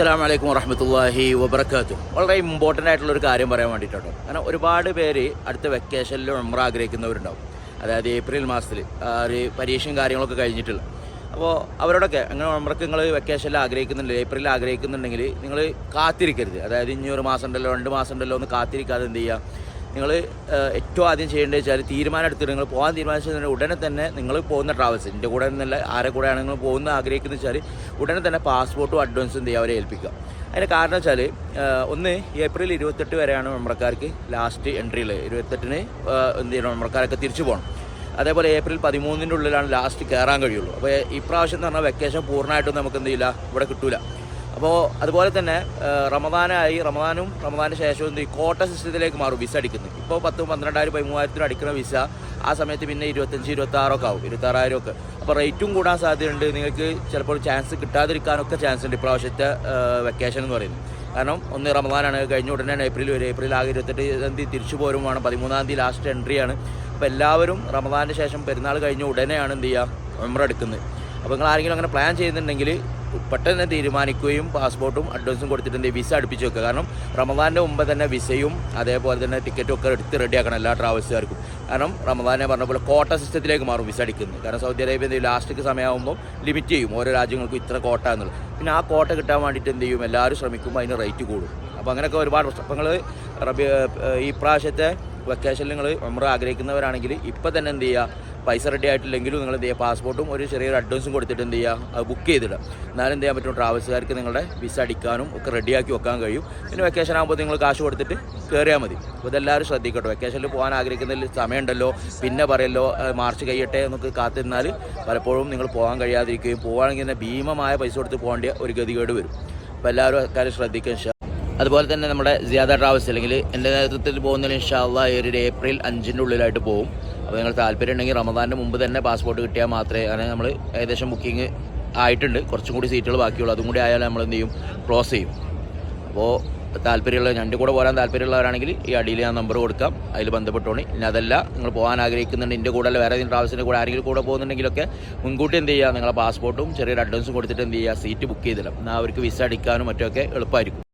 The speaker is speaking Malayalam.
അസ്സലാമു അലൈക്കും വറഹ്മത്തുള്ളാഹി വബറകാതുഹു. വളരെ ഇമ്പോർട്ടൻ്റ് ആയിട്ടുള്ള ഒരു കാര്യം പറയാൻ വേണ്ടിയിട്ടോ. കാരണം ഒരുപാട് പേര് അടുത്ത വെക്കേഷനിൽ ഉംറ ആഗ്രഹിക്കുന്നവരുണ്ടാവും. അതായത് ഏപ്രിൽ മാസത്തിൽ ഒരു പരീക്ഷയും കാര്യങ്ങളൊക്കെ കഴിഞ്ഞിട്ടുള്ള. അപ്പോൾ അവരോടൊക്കെ അങ്ങനെ ഉംറക്ക് നിങ്ങൾ വെക്കേഷനിൽ ആഗ്രഹിക്കുന്നുണ്ടെങ്കിൽ, ഏപ്രിലിൽ ആഗ്രഹിക്കുന്നുണ്ടെങ്കിൽ നിങ്ങൾ കാത്തിരിക്കരുത്. അതായത് ഇനി ഒരു മാസം ഉണ്ടല്ലോ 2 മാസം ഉണ്ടല്ലോ എന്ന് കാത്തിരിക്കാതെ എന്ത് ചെയ്യുക, നിങ്ങൾ ഏറ്റവും ആദ്യം ചെയ്യേണ്ടത് വെച്ചാൽ തീരുമാനം എടുത്തിട്ട് നിങ്ങൾ പോകാൻ തീരുമാനിച്ചതിന് ഉടനെ തന്നെ നിങ്ങൾ പോകുന്ന ട്രാവൽസ്, എൻ്റെ കൂടെ നിന്നല്ല ആരെ കൂടെയാണ് നിങ്ങൾ പോകുന്ന ആഗ്രഹിക്കുന്നത് വെച്ചാൽ ഉടനെ തന്നെ പാസ്പോർട്ടും അഡ്വാൻസും എന്ത് ചെയ്യുക അവരെ ഏൽപ്പിക്കുക. അതിൻ്റെ കാരണം വെച്ചാൽ ഒന്ന്, ഏപ്രിൽ 28 വരെയാണ് ഉംറക്കാർക്ക് ലാസ്റ്റ് എൻട്രി ഉള്ളത്. 28-ന് എന്ത് ചെയ്യണം, ഉംറക്കാരൊക്കെ തിരിച്ചു പോകണം. അതേപോലെ ഏപ്രിൽ 13-ൻ്റെ ഉള്ളിലാണ് ലാസ്റ്റ് കയറാൻ കഴിയുള്ളൂ. അപ്പോൾ ഇപ്രാവശ്യം എന്ന് പറഞ്ഞാൽ വെക്കേഷൻ പൂർണ്ണമായിട്ടും നമുക്ക് എന്ത് ചെയ്യില്ല, ഇവിടെ കിട്ടില്ല. അപ്പോൾ അതുപോലെ തന്നെ റമദാനും ശേഷവും എന്ത് കോട്ട സിസ്റ്റത്തിലേക്ക് മാറും വിസ അടിക്കുന്നത്. ഇപ്പോൾ 10,000, 12,000, 13,000 അടിക്കുന്ന വിസ ആ സമയത്ത് പിന്നെ 25,000, 26,000 ഒക്കെ ആവും, 26,000 ഒക്കെ. അപ്പോൾ റേറ്റും കൂടാൻ സാധ്യതയുണ്ട്. നിങ്ങൾക്ക് ചിലപ്പോൾ ചാൻസ് കിട്ടാതിരിക്കാനൊക്കെ ചാൻസ് ഉണ്ട് ഇപ്രാവശ്യത്തെ വെക്കേഷൻ എന്ന് പറയുന്നത്. കാരണം ഒന്ന് റമദാനാണ്, കഴിഞ്ഞ ഉടനെ ഏപ്രിൽ വരും. ഏപ്രിൽ ആകെ 28 തീയതി തിരിച്ചു പോരും വേണം. 13-ാം തീയതി ലാസ്റ്റ് എൻട്രിയാണ്. അപ്പോൾ എല്ലാവരും റമദാനിന് ശേഷം പെരുന്നാൾ കഴിഞ്ഞ ഉടനെയാണ് എന്ത് ചെയ്യുക, ഉംറ എടുക്കുന്നത്. അപ്പോൾ നിങ്ങൾ ആരെങ്കിലും അങ്ങനെ പ്ലാൻ ചെയ്യുന്നുണ്ടെങ്കിൽ പെട്ടെന്ന് തീരുമാനിക്കുകയും പാസ്പോർട്ടും അഡ്വാൻസും കൊടുത്തിട്ട് വിസ അടുപ്പിച്ച് വെക്കുക. കാരണം റമദാൻ്റെ മുമ്പ് തന്നെ വിസയും അതേപോലെ തന്നെ ടിക്കറ്റും ഒക്കെ എടുത്ത് റെഡിയാക്കണം എല്ലാ ട്രാവൽസുകാർക്കും. കാരണം റമദാനെ പറഞ്ഞ പോലെ കോട്ട സിസ്റ്റത്തിലേക്ക് മാറും വിസ അടിക്കുന്നത്. കാരണം സൗദി അറേബ്യ ലാസ്റ്റ് സമയമാകുമ്പോൾ ലിമിറ്റ് ചെയ്യും ഓരോ രാജ്യങ്ങൾക്കും ഇത്ര കോട്ട എന്നുള്ളത്. പിന്നെ ആ കോട്ട കിട്ടാൻ വേണ്ടിയിട്ട് എന്ത് ചെയ്യും, എല്ലാവരും ശ്രമിക്കുമ്പോൾ അതിന് റേറ്റ് കൂടും. അപ്പോൾ അങ്ങനെയൊക്കെ ഒരുപാട് പ്രശ്നം. അപ്പോൾ നിങ്ങൾ ഈ പ്രാവശ്യത്തെ വെക്കേഷനിൽ നിങ്ങൾ ഉംറ ആഗ്രഹിക്കുന്നവരാണെങ്കിൽ ഇപ്പോൾ തന്നെ എന്ത് ചെയ്യുക, പൈസ റെഡി ആയിട്ടില്ലെങ്കിലും നിങ്ങൾ എന്ത് ചെയ്യുക, പാസ്പോർട്ടും ഒരു ചെറിയൊരു അഡ്വാൻസും കൊടുത്തിട്ട് എന്ത് ചെയ്യുക, അത് ബുക്ക് ചെയ്തിടുക. എന്നാലും എന്ത് ചെയ്യാൻ പറ്റും, ട്രാവൽസുകാർക്ക് നിങ്ങളുടെ വിസ അടിക്കാനും ഒക്കെ റെഡിയാക്കി വെക്കാൻ കഴിയും. പിന്നെ വെക്കേഷൻ ആകുമ്പോൾ നിങ്ങൾ കാശ് കൊടുത്തിട്ട് കയറിയാൽ മതി. അപ്പോൾ ഇതെല്ലാവരും ശ്രദ്ധിക്കട്ടെ. വെക്കേഷനിൽ പോകാൻ ആഗ്രഹിക്കുന്നതിൽ സമയമുണ്ടല്ലോ, പിന്നെ പറയല്ലോ മാർച്ച് കഴിയട്ടെ എന്നൊക്കെ കാത്തിരുന്നാൽ പലപ്പോഴും നിങ്ങൾ പോകാൻ കഴിയാതിരിക്കുകയും പോവുകയാണെങ്കിൽ തന്നെ ഭീമമായ പൈസ കൊടുത്ത് പോകേണ്ട ഒരു ഗതികേട് വരും. അപ്പോൾ എല്ലാവരും അക്കാര്യം ശ്രദ്ധിക്കുക. അതുപോലെ തന്നെ നമ്മുടെ സിയാദ ട്രാവൽസ് അല്ലെങ്കിൽ എൻ്റെ നേതൃത്വത്തിൽ പോകുന്നതിൽ ഇൻഷാ അല്ലാഹ് ഒരു ഏപ്രിൽ 5-ൻ്റെ ഉള്ളിലായിട്ട് പോകും. അപ്പോൾ നിങ്ങൾ താല്പര്യം ഉണ്ടെങ്കിൽ റമദാൻ്റെ മുമ്പ് തന്നെ പാസ്പോർട്ട് കിട്ടിയാൽ മാത്രമേ, കാരണം നമ്മൾ ഏകദേശം ബുക്കിംഗ് ആയിട്ടുണ്ട്, കുറച്ചും കൂടി സീറ്റുകൾ ബാക്കിയുള്ളൂ. അതും കൂടി ആയാലും നമ്മൾ എന്ത് ചെയ്യും, ക്ലോസ് ചെയ്യും. അപ്പോൾ താല്പര്യമുള്ള, എൻ്റെ കൂടെ പോരാൻ താല്പര്യമുള്ളവരാണെങ്കിൽ ഈ അടിയിൽ ഞാൻ നമ്പർ കൊടുക്കാം, അതിൽ ബന്ധപ്പെട്ടോണി. ഇനി അതല്ല നിങ്ങൾ പോകാൻ ആഗ്രഹിക്കുന്നുണ്ട്, എൻ്റെ കൂടെ അല്ല വേറെ ഏതെങ്കിലും ട്രാവൽസിൻ്റെ കൂടെ ആരെങ്കിലും കൂടെ പോകുന്നുണ്ടെങ്കിലൊക്കെ മുൻകൂട്ടി എന്ത് ചെയ്യുക, നിങ്ങളെ പാസ്പോർട്ടും ചെറിയൊരു അഡ്വാൻസും കൊടുത്തിട്ട് എന്ത് ചെയ്യുക, സീറ്റ് ബുക്ക് ചെയ്തിടാം. എന്നാൽ അവർക്ക് വിസ അടിക്കാനും മറ്റൊക്കെ എളുപ്പമായിരിക്കും.